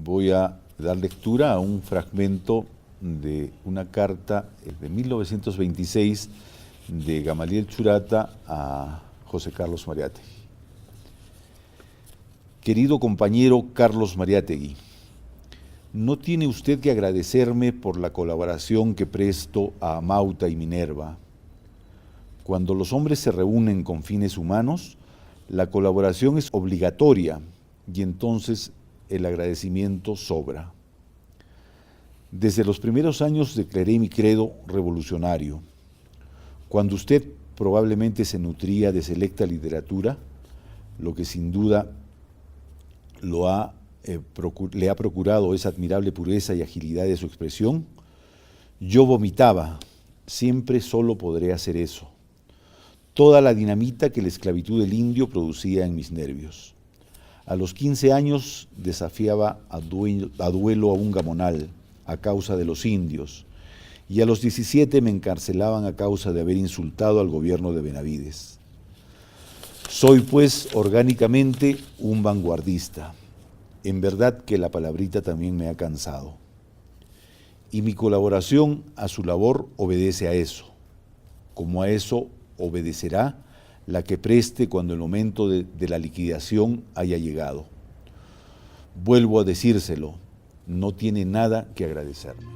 voy a dar lectura a un fragmento de una carta de 1926 de Gamaliel Churata a José Carlos Mariátegui. Querido compañero Carlos Mariátegui, no tiene usted que agradecerme por la colaboración que presto a Amauta y Minerva. Cuando los hombres se reúnen con fines humanos, la colaboración es obligatoria y entonces el agradecimiento sobra. Desde los primeros años declaré mi credo revolucionario. Cuando usted probablemente se nutría de selecta literatura, lo que sin duda le ha procurado esa admirable pureza y agilidad de su expresión, yo vomitaba, siempre solo podré hacer eso, toda la dinamita que la esclavitud del indio producía en mis nervios. A los 15 años desafiaba a duelo a un gamonal a causa de los indios, y a los 17 me encarcelaban a causa de haber insultado al gobierno de Benavides. Soy pues orgánicamente un vanguardista. En verdad que la palabrita también me ha cansado. Y mi colaboración a su labor obedece a eso, como a eso obedecerá la que preste cuando el momento de la liquidación haya llegado. Vuelvo a decírselo, no tiene nada que agradecerme.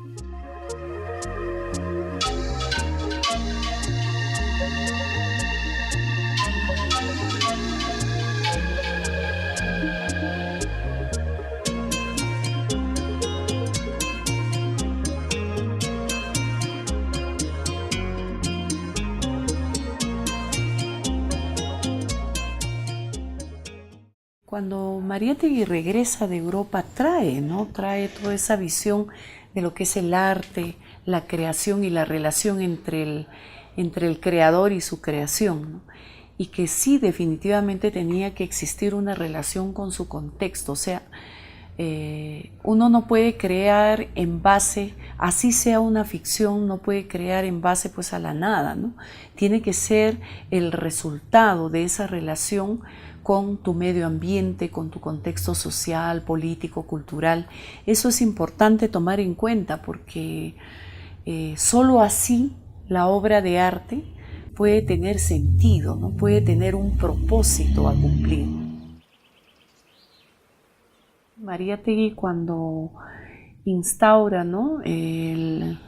Cuando Mariátegui regresa de Europa trae toda esa visión de lo que es el arte, la creación y la relación entre el creador y su creación, ¿no? Y que sí definitivamente tenía que existir una relación con su contexto, o sea, uno no puede crear en base, así sea una ficción, no puede crear en base pues a la nada, ¿no? Tiene que ser el resultado de esa relación con tu medio ambiente, con tu contexto social, político, cultural. Eso es importante tomar en cuenta porque solo así la obra de arte puede tener sentido, ¿no? Puede tener un propósito a cumplir. Mariátegui cuando instaura, ¿no?,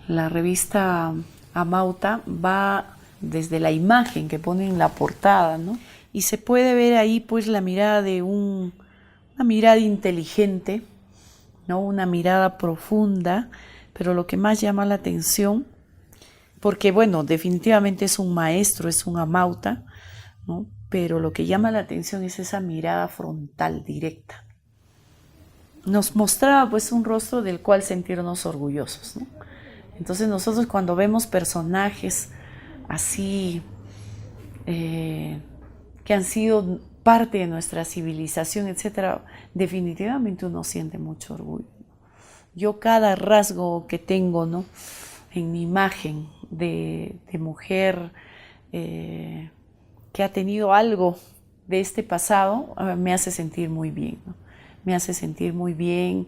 la revista Amauta va desde la imagen que pone en la portada, ¿no? Y se puede ver ahí pues la mirada de una mirada inteligente, ¿no? Una mirada profunda, pero lo que más llama la atención, porque bueno, definitivamente es un maestro, es un Amauta, ¿no? Pero lo que llama la atención es esa mirada frontal, directa. Nos mostraba pues un rostro del cual sentirnos orgullosos, ¿no? Entonces nosotros cuando vemos personajes así, que han sido parte de nuestra civilización, etcétera, definitivamente uno siente mucho orgullo. Yo cada rasgo que tengo, ¿no?, en mi imagen de mujer que ha tenido algo de este pasado, me hace sentir muy bien, ¿no? Me hace sentir muy bien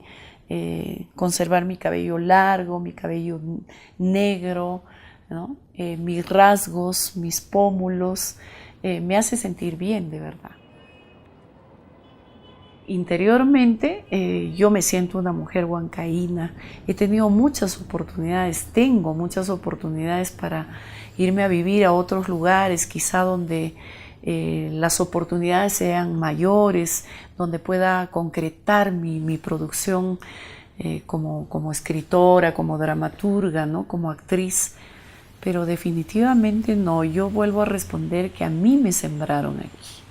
conservar mi cabello largo, mi cabello negro, ¿no? Mis rasgos, mis pómulos, me hace sentir bien, de verdad. Interiormente yo me siento una mujer huancaína, he tenido muchas oportunidades, tengo muchas oportunidades para irme a vivir a otros lugares, quizá donde las oportunidades sean mayores, donde pueda concretar mi producción como escritora, como dramaturga, ¿no?, como actriz. Pero definitivamente no, yo vuelvo a responder que a mí me sembraron aquí,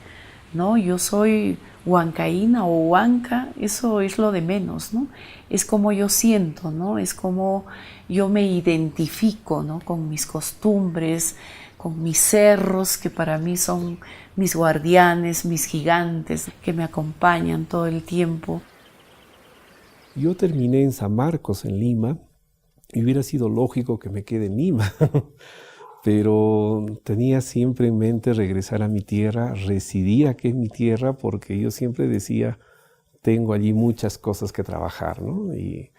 ¿no? Yo soy huancaína o huanca, eso es lo de menos, ¿no? Es como yo siento, ¿no? Es como yo me identifico, ¿no?, con mis costumbres, con mis cerros, que para mí son mis guardianes, mis gigantes, que me acompañan todo el tiempo. Yo terminé en San Marcos, en Lima, y hubiera sido lógico que me quede en Lima, pero tenía siempre en mente regresar a mi tierra, residir aquí en mi tierra, porque yo siempre decía, tengo allí muchas cosas que trabajar, ¿no? Y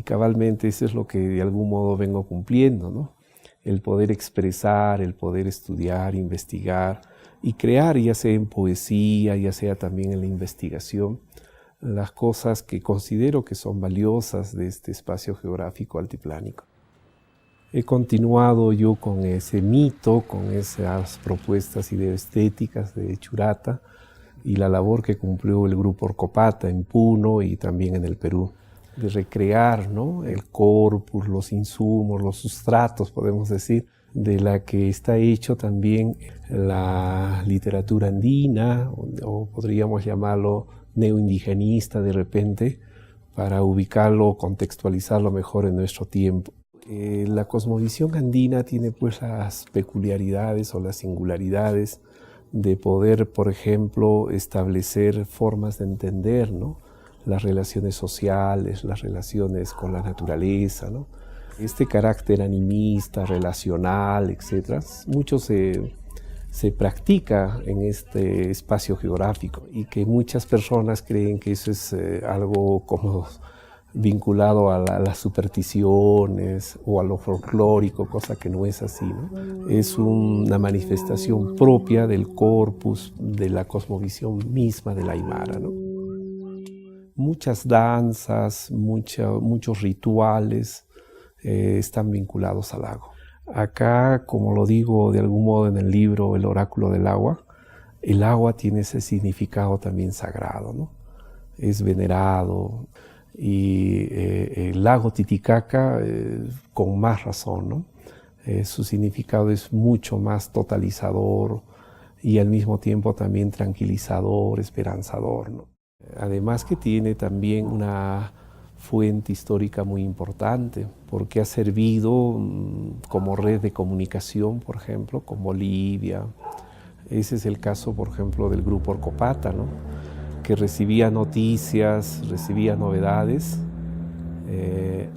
cabalmente eso es lo que de algún modo vengo cumpliendo, ¿no? El poder expresar, el poder estudiar, investigar y crear, ya sea en poesía, ya sea también en la investigación, las cosas que considero que son valiosas de este espacio geográfico altiplánico. He continuado yo con ese mito, con esas propuestas ideoestéticas de Churata y la labor que cumplió el grupo Orcopata en Puno y también en el Perú, de recrear, ¿no?, el corpus, los insumos, los sustratos, podemos decir, de la que está hecho también la literatura andina, o podríamos llamarlo neoindigenista de repente, para ubicarlo, contextualizarlo mejor en nuestro tiempo. La cosmovisión andina tiene pues las peculiaridades o las singularidades de poder, por ejemplo, establecer formas de entender, ¿no?, las relaciones sociales, las relaciones con la naturaleza, ¿no? Este carácter animista, relacional, etc., mucho se practica en este espacio geográfico y que muchas personas creen que eso es algo como vinculado a las supersticiones o a lo folclórico, cosa que no es así, ¿no? Es una manifestación propia del corpus, de la cosmovisión misma del Aymara, ¿no? Muchas danzas, muchos rituales están vinculados al lago. Acá, como lo digo de algún modo en el libro El oráculo del agua, el agua tiene ese significado también sagrado, ¿no? Es venerado. Y el lago Titicaca, con más razón, ¿no? Su significado es mucho más totalizador y al mismo tiempo también tranquilizador, esperanzador, ¿no? Además que tiene también una fuente histórica muy importante, porque ha servido como red de comunicación, por ejemplo, con Bolivia. Ese es el caso, por ejemplo, del grupo Orcopata, ¿no?, que recibía noticias, recibía novedades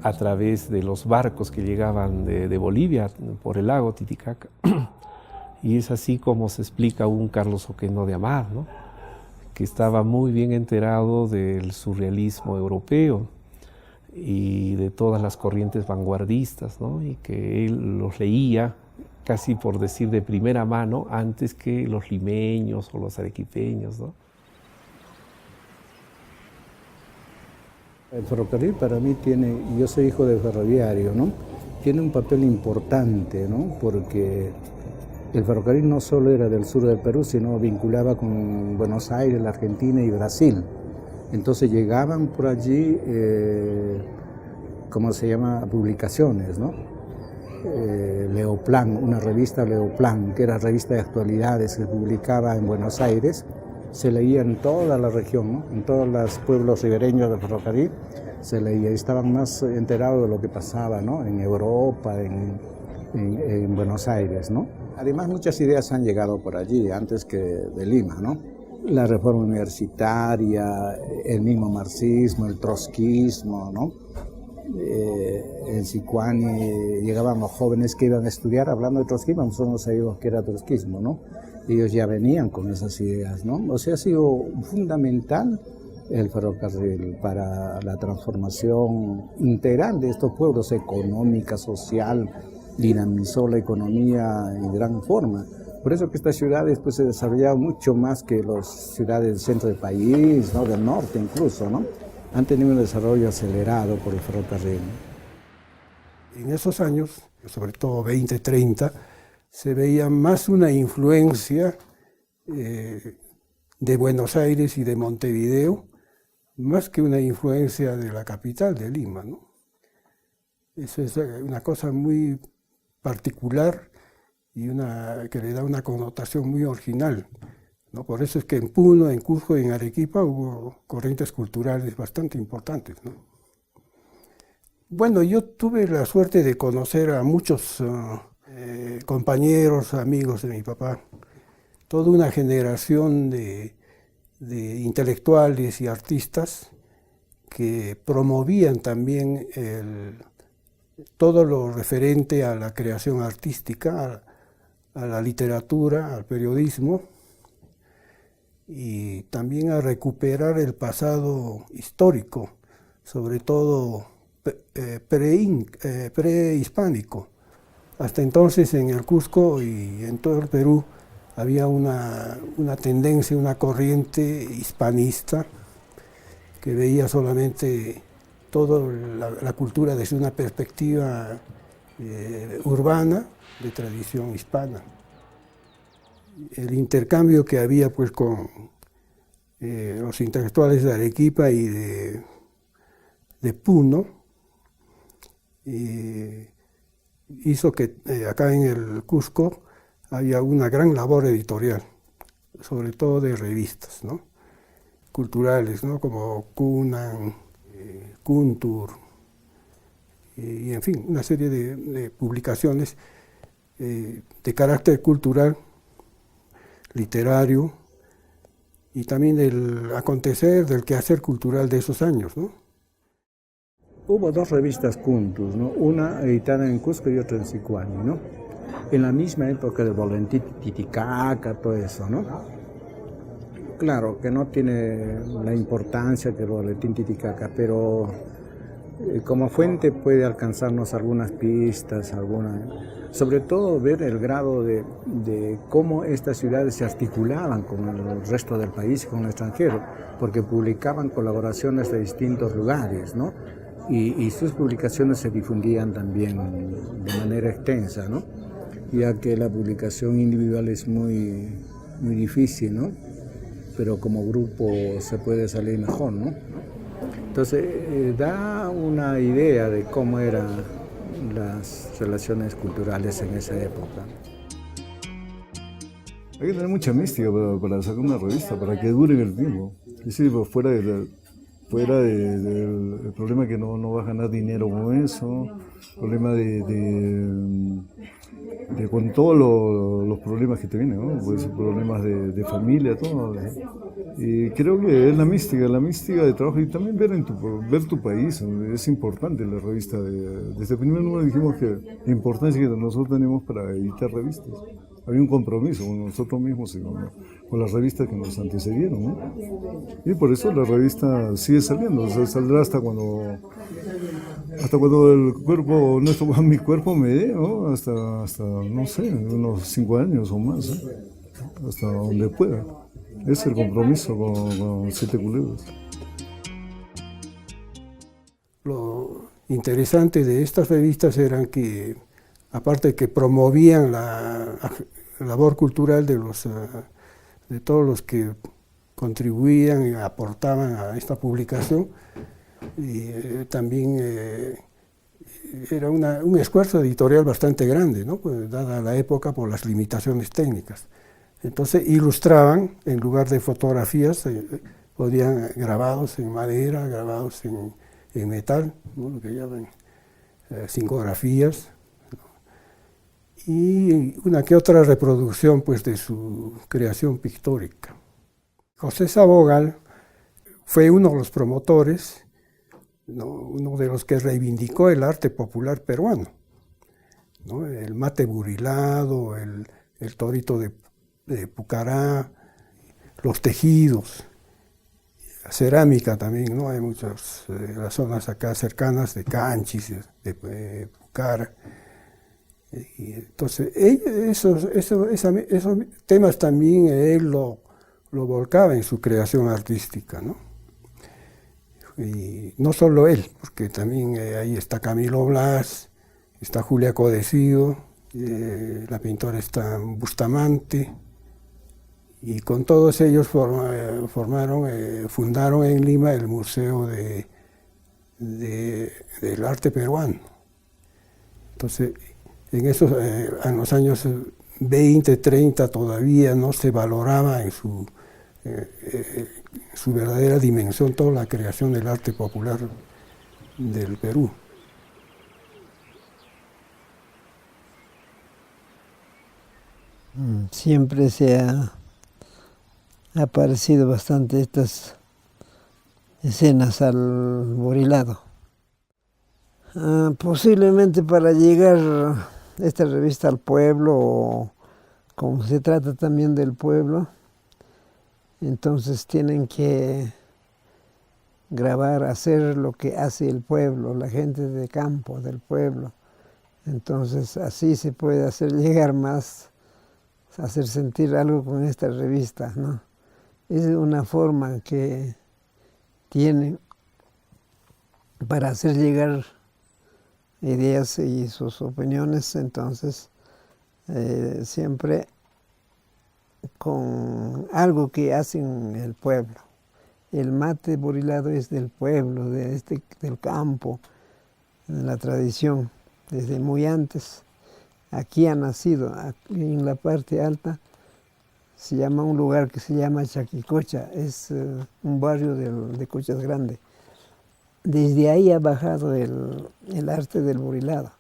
a través de los barcos que llegaban de Bolivia por el lago Titicaca. Y es así como se explica un Carlos Oquendo de Amar, ¿no?, que estaba muy bien enterado del surrealismo europeo y de todas las corrientes vanguardistas, ¿no?, y que él los leía casi por decir de primera mano antes que los limeños o los arequipeños, ¿no? El ferrocarril para mí tiene, y yo soy hijo de ferroviario, ¿no?, tiene un papel importante, ¿no?, porque el ferrocarril no solo era del sur del Perú, sino vinculaba con Buenos Aires, la Argentina y Brasil. Entonces llegaban por allí, ¿cómo se llama?, publicaciones, ¿no? Leoplan, una revista Leoplan, que era revista de actualidades que se publicaba en Buenos Aires, se leía en toda la región, ¿no?, en todos los pueblos ribereños del ferrocarril se leía y estaban más enterados de lo que pasaba, ¿no?, en Europa, en Buenos Aires, ¿no? Además, muchas ideas han llegado por allí, antes que de Lima, ¿no? La reforma universitaria, el mismo marxismo, el trotskismo, ¿no? En Sicuani llegaban los jóvenes que iban a estudiar hablando de trotskismo, nosotros no sabíamos qué era trotskismo, ¿no? Ellos ya venían con esas ideas, ¿no? O sea, ha sido fundamental el ferrocarril para la transformación integral de estos pueblos, económica, social, dinamizó la economía en gran forma. Por eso que estas ciudades pues, se desarrollaron mucho más que las ciudades del centro del país, ¿no?, del norte incluso, ¿no? Han tenido un desarrollo acelerado por el ferrocarril. En esos años, sobre todo 20, 30, se veía más una influencia de Buenos Aires y de Montevideo, más que una influencia de la capital, de Lima, ¿no? Eso es una cosa muy particular y que le da una connotación muy original, ¿no? Por eso es que en Puno, en Cusco y en Arequipa hubo corrientes culturales bastante importantes, ¿no? Bueno, yo tuve la suerte de conocer a muchos compañeros, amigos de mi papá, toda una generación de intelectuales y artistas que promovían también todo lo referente a la creación artística, a la literatura, al periodismo, y también a recuperar el pasado histórico, sobre todo prehispánico. Hasta entonces en el Cusco y en todo el Perú había una tendencia, una corriente hispanista que veía solamente toda la cultura desde una perspectiva urbana de tradición hispana. El intercambio que había pues con los intelectuales de Arequipa y de Puno hizo que acá en el Cusco había una gran labor editorial, sobre todo de revistas, ¿no?, culturales, ¿no?, como Cunan, Kuntur, y en fin, una serie de publicaciones de carácter cultural, literario, y también del acontecer, del quehacer cultural de esos años, ¿no? Hubo dos revistas Kuntur, ¿no?, una editada en Cusco y otra en Sicuani, ¿no?, en la misma época del Boletín Titicaca, todo eso, ¿no? Claro que no tiene la importancia que el Boletín Titicaca, pero como fuente puede alcanzarnos algunas pistas, sobre todo ver el grado de cómo estas ciudades se articulaban con el resto del país, con el extranjero, porque publicaban colaboraciones de distintos lugares, ¿no? Y sus publicaciones se difundían también de manera extensa, ¿no?, ya que la publicación individual es muy difícil, ¿no?, pero como grupo se puede salir mejor, ¿no? Entonces, da una idea de cómo eran las relaciones culturales en esa época. Hay que tener mucha mística para sacar una revista, para que dure en el tiempo. Es decir, fuera del problema que no vas a ganar dinero con eso, problema con todos los problemas que te vienen, ¿no?, pues problemas de familia, todo. Y creo que es la mística de trabajo, y también ver tu país. Es importante la revista. Desde el primer número dijimos que la importancia que nosotros tenemos para editar revistas. Había un compromiso con nosotros mismos y con las revistas que nos antecedieron, ¿no? Y por eso la revista sigue saliendo, o sea, saldrá hasta cuando el cuerpo, mi cuerpo me dé, ¿no?, hasta no sé, unos 5 años o más, ¿eh?, hasta donde pueda. Es el compromiso con Siete Culebras. Lo interesante de estas revistas eran que, aparte de que promovían la labor cultural de todos los que contribuían y aportaban a esta publicación, y también era un esfuerzo editorial bastante grande, ¿no?, pues, dada la época por las limitaciones técnicas. Entonces ilustraban, en lugar de fotografías, podían grabados en madera, grabados en metal, ¿no?, lo que llaman psicografías, ¿no?, y una que otra reproducción pues, de su creación pictórica. José Sabogal fue uno de los promotores, ¿no?, uno de los que reivindicó el arte popular peruano, ¿no?, el mate burilado, el torito de Pucará, los tejidos, cerámica también, ¿no? Hay muchas las zonas acá cercanas de Canchis, de Pucara. Y entonces, esos temas también él lo volcaba en su creación artística, ¿no? Y no solo él, porque también ahí está Camilo Blas, está Julia Codecido, la pintora está Bustamante, y con todos ellos fundaron en Lima el Museo del Arte Peruano. Entonces, en los años 20, 30 todavía no se valoraba en su verdadera dimensión toda la creación del arte popular del Perú. Siempre se ha aparecido bastante estas escenas al burilado. Posiblemente para llegar esta revista al pueblo, o como se trata también del pueblo, Entonces tienen que grabar, hacer lo que hace el pueblo, la gente de campo, del pueblo. Entonces así se puede hacer llegar más, hacer sentir algo con esta revista, ¿no? Es una forma que tiene para hacer llegar ideas y sus opiniones, entonces siempre con algo que hacen el pueblo. El mate burilado es del pueblo, del campo, de la tradición, desde muy antes. Aquí ha nacido, aquí en la parte alta, se llama un lugar que se llama Chaquicocha, es un barrio de Cochas Grande. Desde ahí ha bajado el arte del burilado.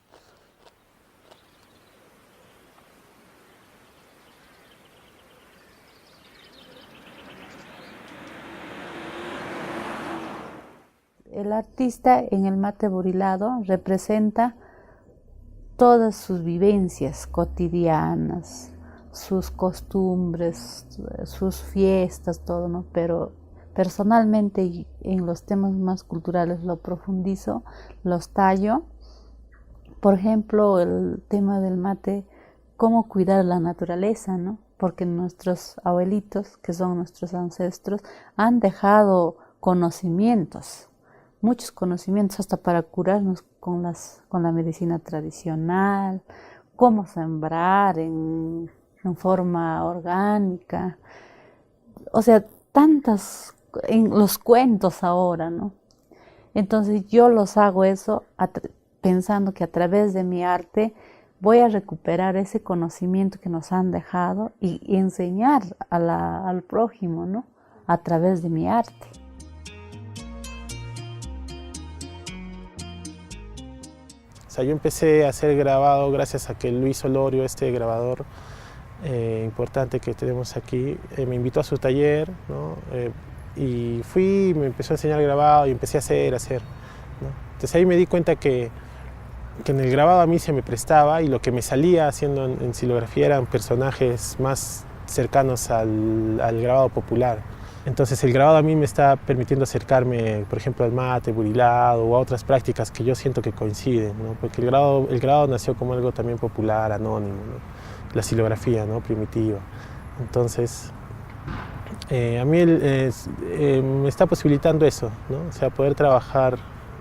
El artista en el mate burilado representa todas sus vivencias cotidianas, sus costumbres, sus fiestas, todo, ¿no? Pero personalmente en los temas más culturales lo profundizo, los tallo. Por ejemplo, el tema del mate, cómo cuidar la naturaleza, ¿no? Porque nuestros abuelitos, que son nuestros ancestros, han dejado conocimientos, muchos conocimientos hasta para curarnos con la medicina tradicional, cómo sembrar en forma orgánica, o sea, tantas en los cuentos ahora, ¿no? Entonces yo los hago eso pensando que a través de mi arte voy a recuperar ese conocimiento que nos han dejado y enseñar al prójimo, ¿no? A través de mi arte. O sea, yo empecé a hacer grabado gracias a que Luis Olorio, este grabador importante que tenemos aquí, me invitó a su taller, ¿no? Y fui, me empezó a enseñar grabado y empecé a hacer, ¿no? Entonces ahí me di cuenta que en el grabado a mí se me prestaba y lo que me salía haciendo en silografía eran personajes más cercanos al grabado popular. Entonces el grabado a mí me está permitiendo acercarme, por ejemplo, al mate, burilado o a otras prácticas que yo siento que coinciden, ¿no? Porque el grabado nació como algo también popular, anónimo, ¿no? La silografía, ¿no? Primitiva. Entonces a mí me está posibilitando eso, ¿no? O sea, poder trabajar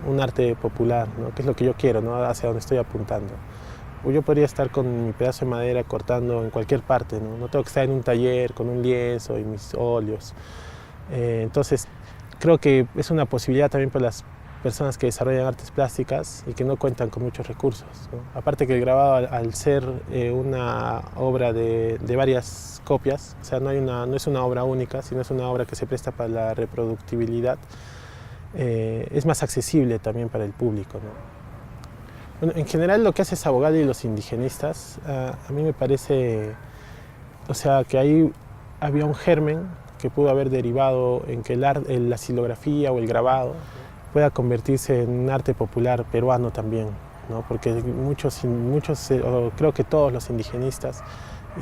un arte popular, ¿no? Que es lo que yo quiero, ¿no? Hacia donde estoy apuntando. Yo podría estar con mi pedazo de madera cortando en cualquier parte, ¿no? No tengo que estar en un taller con un lienzo y mis óleos. Entonces, creo que es una posibilidad también para las personas que desarrollan artes plásticas y que no cuentan con muchos recursos, ¿no? Aparte que el grabado, al ser una obra de varias copias, o sea, no es una obra única, sino es una obra que se presta para la reproductibilidad, es más accesible también para el público, ¿no? Bueno, en general lo que hace Sabogal y los indigenistas, a mí me parece, o sea, que ahí había un germen que pudo haber derivado en que la silografía o el grabado pueda convertirse en un arte popular peruano también, ¿no? Porque muchos, o creo que todos los indigenistas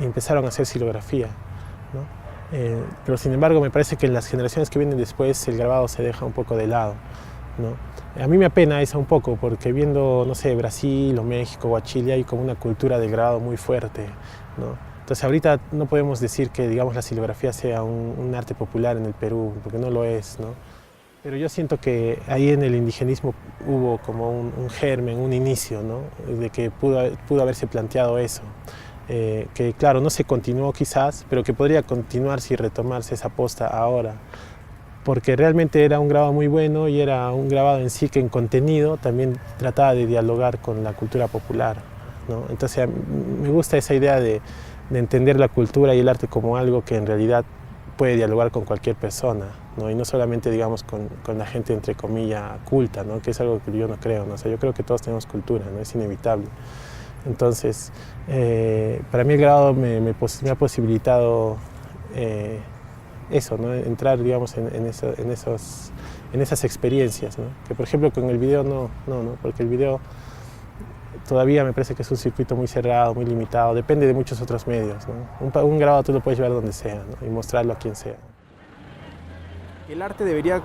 empezaron a hacer silografía, ¿no? Pero sin embargo me parece que en las generaciones que vienen después el grabado se deja un poco de lado, ¿no? A mí me apena eso un poco porque viendo, no sé, Brasil o México o a Chile hay como una cultura del grabado muy fuerte, ¿no? Entonces ahorita no podemos decir que, digamos, la silografía sea un arte popular en el Perú, porque no lo es, ¿no? Pero yo siento que ahí en el indigenismo hubo como un germen, un inicio, ¿no? De que pudo haberse planteado eso. Que claro, no se continuó quizás, pero que podría continuarse y retomarse esa posta ahora. Porque realmente era un grabado muy bueno y era un grabado en sí que en contenido también trataba de dialogar con la cultura popular, ¿no? Entonces me gusta esa idea de entender la cultura y el arte como algo que en realidad puede dialogar con cualquier persona, ¿no? Y no solamente, digamos, con la gente, entre comillas, culta, ¿no? Que es algo que yo no creo, ¿no? O sea, yo creo que todos tenemos cultura, ¿no? Es inevitable. Entonces, para mí el grabado me ha posibilitado eso, ¿no? Entrar, digamos, en esas experiencias, ¿no? Que por ejemplo con el video no, porque el video todavía me parece que es un circuito muy cerrado, muy limitado, depende de muchos otros medios, ¿no? Un grabado tú lo puedes llevar donde sea, ¿no? Y mostrarlo a quien sea. El arte debería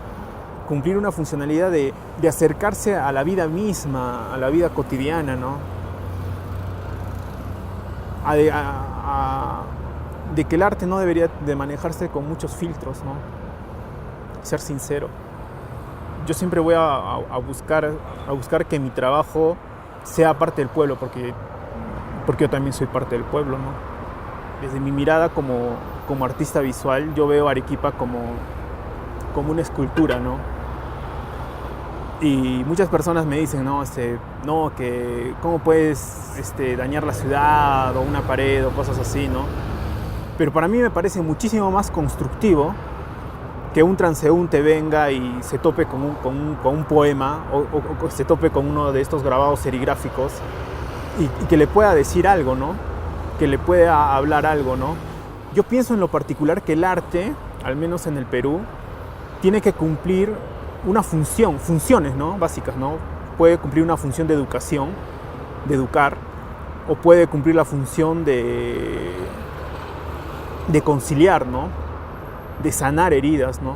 cumplir una funcionalidad de acercarse a la vida misma, a la vida cotidiana, ¿no? De que el arte no debería de manejarse con muchos filtros, ¿no? Ser sincero. Yo siempre voy a buscar que mi trabajo sea parte del pueblo, porque yo también soy parte del pueblo, ¿no? Desde mi mirada como artista visual, yo veo Arequipa como una escultura, ¿no? Y muchas personas me dicen, que cómo puedes dañar la ciudad o una pared o cosas así, ¿no? Pero para mí me parece muchísimo más constructivo que un transeúnte venga y se tope con un poema o se tope con uno de estos grabados serigráficos y que le pueda decir algo, ¿no? Que le pueda hablar algo, ¿no? Yo pienso en lo particular que el arte, al menos en el Perú, tiene que cumplir una funciones, ¿no? Básicas, ¿no? Puede cumplir una función de educación, de educar, o puede cumplir la función de conciliar, ¿no? De sanar heridas, ¿no?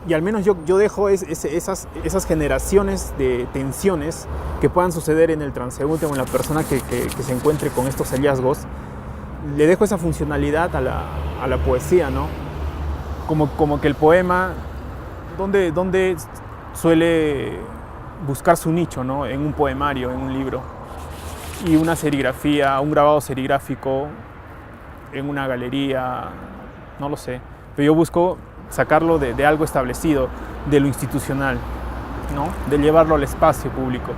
Y al menos yo dejo esas generaciones de tensiones que puedan suceder en el transeúnte o en la persona que se encuentre con estos hallazgos. Le dejo esa funcionalidad a la poesía, ¿no? Como que el poema, ¿dónde suele buscar su nicho, ¿no? En un poemario, en un libro. Y una serigrafía, un grabado serigráfico en una galería, no lo sé. Pero yo busco sacarlo de algo establecido, de lo institucional, ¿no? De llevarlo al espacio público.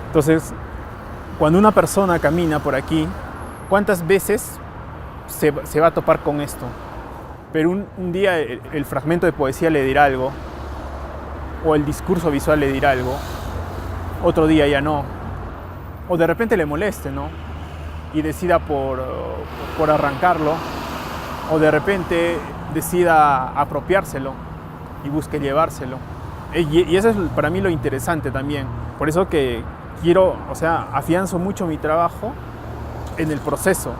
Entonces, cuando una persona camina por aquí, ¿cuántas veces se va a topar con esto? Pero un día el fragmento de poesía le dirá algo, o el discurso visual le dirá algo, otro día ya no, o de repente le moleste, ¿no? Y decida por arrancarlo, o de repente decida apropiárselo y busque llevárselo. Y eso es para mí lo interesante también. Por eso que afianzo mucho mi trabajo en el proceso.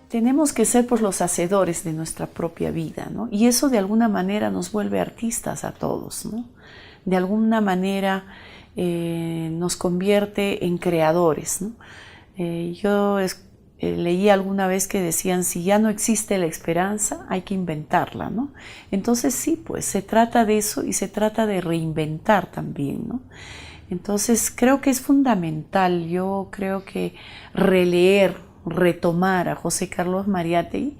Tenemos que ser pues los hacedores de nuestra propia vida, ¿no? Y eso de alguna manera nos vuelve artistas a todos, ¿no? De alguna manera nos convierte en creadores, ¿no? Yo leí alguna vez que decían, si ya no existe la esperanza, hay que inventarla, ¿no? Entonces sí, pues se trata de eso y se trata de reinventar también, ¿no? Entonces creo que es fundamental, yo creo que retomar a José Carlos Mariátegui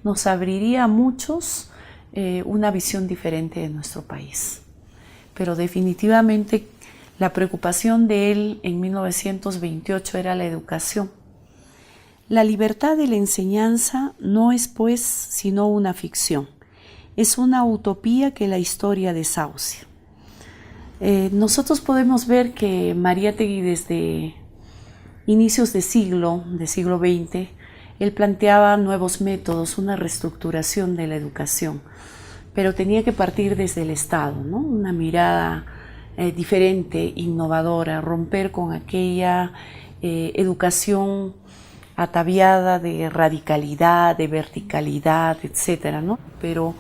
nos abriría a muchos una visión diferente de nuestro país. Pero definitivamente la preocupación de él en 1928 era la educación. La libertad de la enseñanza no es pues sino una ficción, es una utopía que la historia desahucia. Nosotros podemos ver que Mariátegui desde inicios de siglo XX, él planteaba nuevos métodos, una reestructuración de la educación, pero tenía que partir desde el Estado, ¿no? Una mirada diferente, innovadora, romper con aquella educación ataviada de radicalidad, de verticalidad, etcétera, ¿no? Pero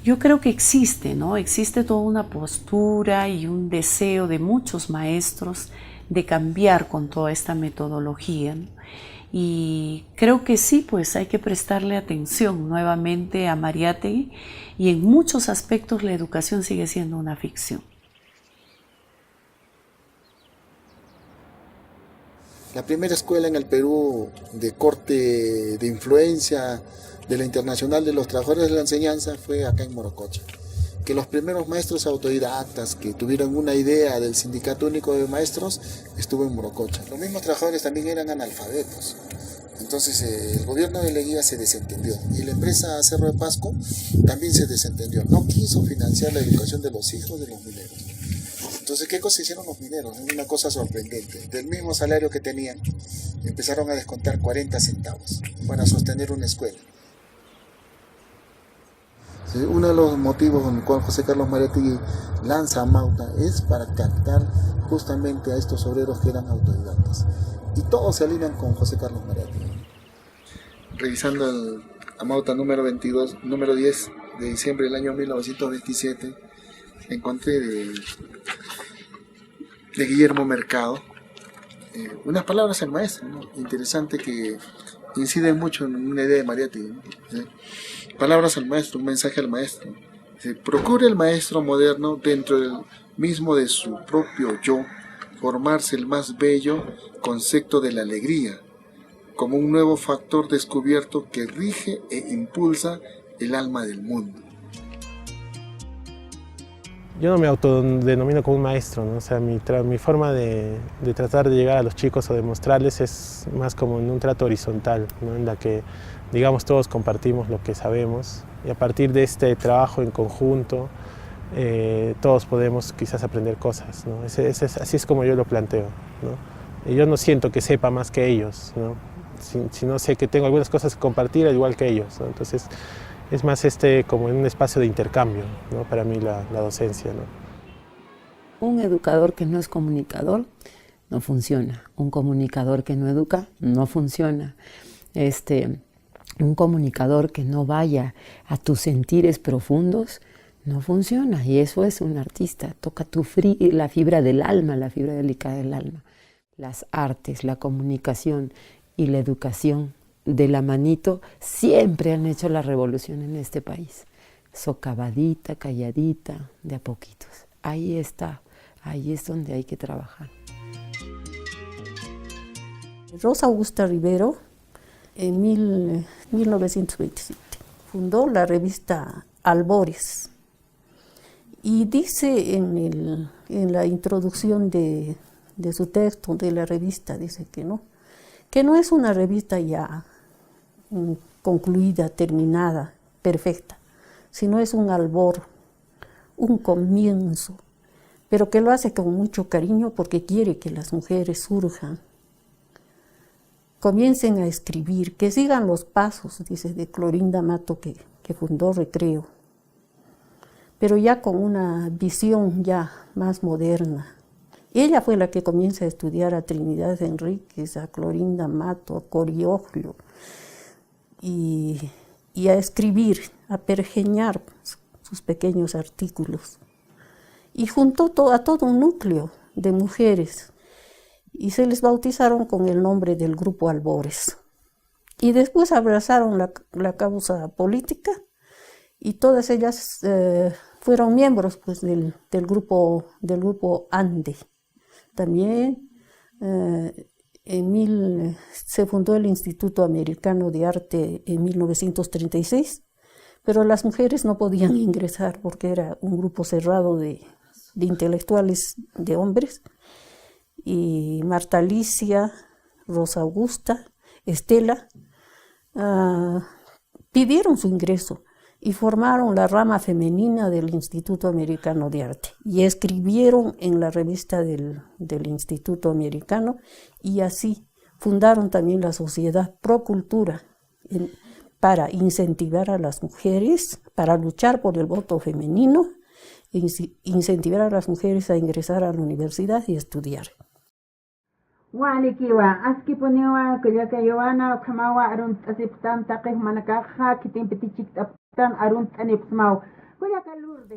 yo creo que existe, ¿no? Existe toda una postura y un deseo de muchos maestros de cambiar con toda esta metodología, ¿no? Y creo que sí, pues hay que prestarle atención nuevamente a Mariátegui, y en muchos aspectos la educación sigue siendo una ficción. La primera escuela en el Perú de corte de influencia de la Internacional de los Trabajadores de la Enseñanza fue acá en Morococha. Que los primeros maestros autodidactas que tuvieron una idea del Sindicato Único de Maestros estuvo en Morococha. Los mismos trabajadores también eran analfabetos. Entonces el gobierno de Leguía se desentendió y la empresa Cerro de Pasco también se desentendió. No quiso financiar la educación de los hijos de los mineros. Entonces, ¿qué cosa hicieron los mineros? Una cosa sorprendente. Del mismo salario que tenían, empezaron a descontar 40 centavos para sostener una escuela. Uno de los motivos con el cual José Carlos Mariátegui lanza a Mauta es para captar justamente a estos obreros que eran autodidactas. Y todos se alinean con José Carlos Mariátegui. Revisando Amauta número 22, número 10 de diciembre del año 1927, encontré de Guillermo Mercado unas palabras al maestro, ¿no? Interesante, que inciden mucho en una idea de Mariátegui, ¿no? ¿Sí? Palabras al maestro, un mensaje al maestro. ¿Sí? Procura el maestro moderno, dentro del mismo de su propio yo, formarse el más bello concepto de la alegría, como un nuevo factor descubierto que rige e impulsa el alma del mundo. Yo no me autodenomino como un maestro, ¿no? O sea, mi forma de tratar de llegar a los chicos o de mostrarles es más como en un trato horizontal, ¿no? En la que, digamos, todos compartimos lo que sabemos y a partir de este trabajo en conjunto todos podemos quizás aprender cosas, ¿no? Así es como yo lo planteo, ¿no? Y yo no siento que sepa más que ellos, ¿no? Sino sé que tengo algunas cosas que compartir al igual que ellos, ¿no? Entonces es más como en un espacio de intercambio, ¿no? Para mí la docencia, ¿no? Un educador que no es comunicador no funciona. Un comunicador que no educa no funciona. Un comunicador que no vaya a tus sentires profundos no funciona. Y eso es un artista. Toca la fibra del alma, la fibra delicada del alma. Las artes, la comunicación y la educación de la manito siempre han hecho la revolución en este país. Socavadita, calladita, de a poquitos. Ahí está, ahí es donde hay que trabajar. Rosa Augusta Rivero, en 1927, fundó la revista Albores y dice en la introducción de su texto de la revista, dice que no es una revista ya concluida, terminada, perfecta, sino es un albor, un comienzo, pero que lo hace con mucho cariño porque quiere que las mujeres surjan, comiencen a escribir, que sigan los pasos, dice, de Clorinda Mato, que fundó Recreo, pero ya con una visión ya más moderna. Ella fue la que comienza a estudiar a Trinidad Enríquez, a Clorinda Mato, a Coriollo, y a escribir, a pergeñar sus pequeños artículos. Y juntó a todo un núcleo de mujeres y se les bautizaron con el nombre del Grupo Albores. Y después abrazaron la causa política y todas ellas fueron miembros, pues, del grupo ANDE. También se fundó el Instituto Americano de Arte en 1936, pero las mujeres no podían ingresar porque era un grupo cerrado de intelectuales, de hombres, y Marta Alicia, Rosa Augusta, Estela, pidieron su ingreso y formaron la rama femenina del Instituto Americano de Arte y escribieron en la revista del Instituto Americano, y así fundaron también la Sociedad Pro Cultura para incentivar a las mujeres, para luchar por el voto femenino, incentivar a las mujeres a ingresar a la universidad y estudiar.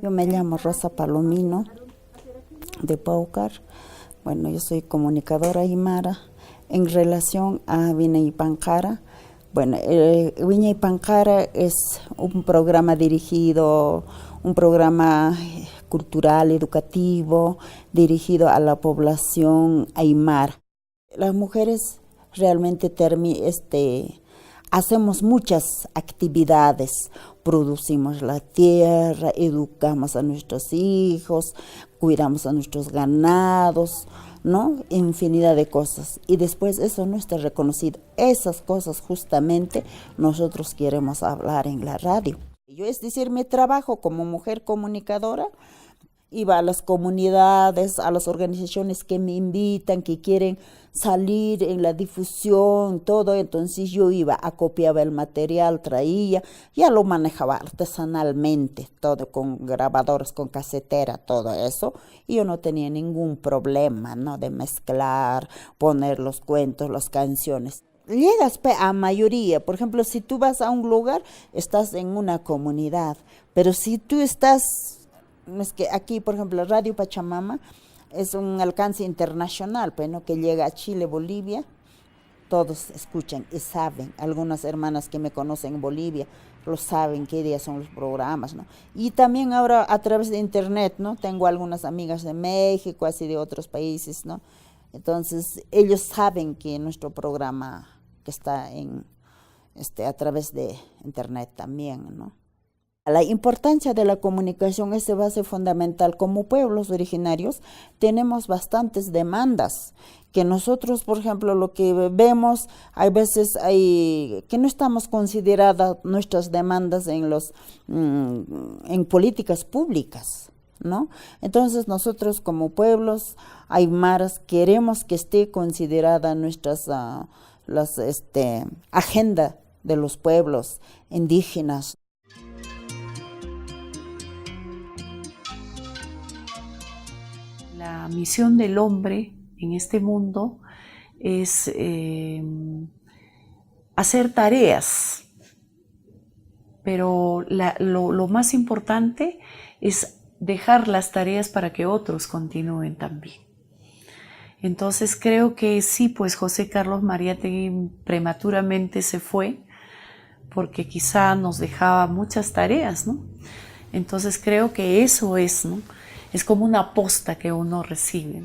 Yo me llamo Rosa Palomino, de Paucar. Bueno, yo soy comunicadora aymara. En relación a Viñaypankara, bueno, Viñaypankara es un programa dirigido, un programa cultural, educativo, dirigido a la población aymara. Las mujeres realmente hacemos muchas actividades, producimos la tierra, educamos a nuestros hijos, cuidamos a nuestros ganados, ¿no? Infinidad de cosas. Y después eso no está reconocido. Esas cosas justamente nosotros queremos hablar en la radio. Yo, es decir, mi trabajo como mujer comunicadora, iba a las comunidades, a las organizaciones que me invitan, que quieren salir en la difusión, todo. Entonces yo iba, acopiaba el material, traía, ya lo manejaba artesanalmente, todo con grabadores, con casetera, todo eso. Y yo no tenía ningún problema, ¿no?, de mezclar, poner los cuentos, las canciones. llegas a mayoría. Por ejemplo, si tú vas a un lugar, estás en una comunidad, pero si tú estás, es que aquí, por ejemplo, Radio Pachamama es un alcance internacional, pues, ¿no? Que llega a Chile, Bolivia, todos escuchan y saben. Algunas hermanas que me conocen en Bolivia lo saben qué días son los programas, ¿no? Y también ahora a través de internet, ¿no? Tengo algunas amigas de México, así de otros países, ¿no? Entonces ellos saben que nuestro programa que está a través de internet también, ¿no? La importancia de la comunicación es de base fundamental. Como pueblos originarios tenemos bastantes demandas que nosotros, por ejemplo, lo que vemos, hay veces que no estamos consideradas nuestras demandas en políticas públicas, ¿no? Entonces nosotros como pueblos aymaras queremos que esté considerada nuestras agenda de los pueblos indígenas. La misión del hombre en este mundo es hacer tareas, pero lo más importante es dejar las tareas para que otros continúen también. Entonces creo que sí, pues José Carlos Mariátegui prematuramente se fue porque quizá nos dejaba muchas tareas, ¿no? Entonces creo que eso es, ¿no? Es como una posta que uno recibe.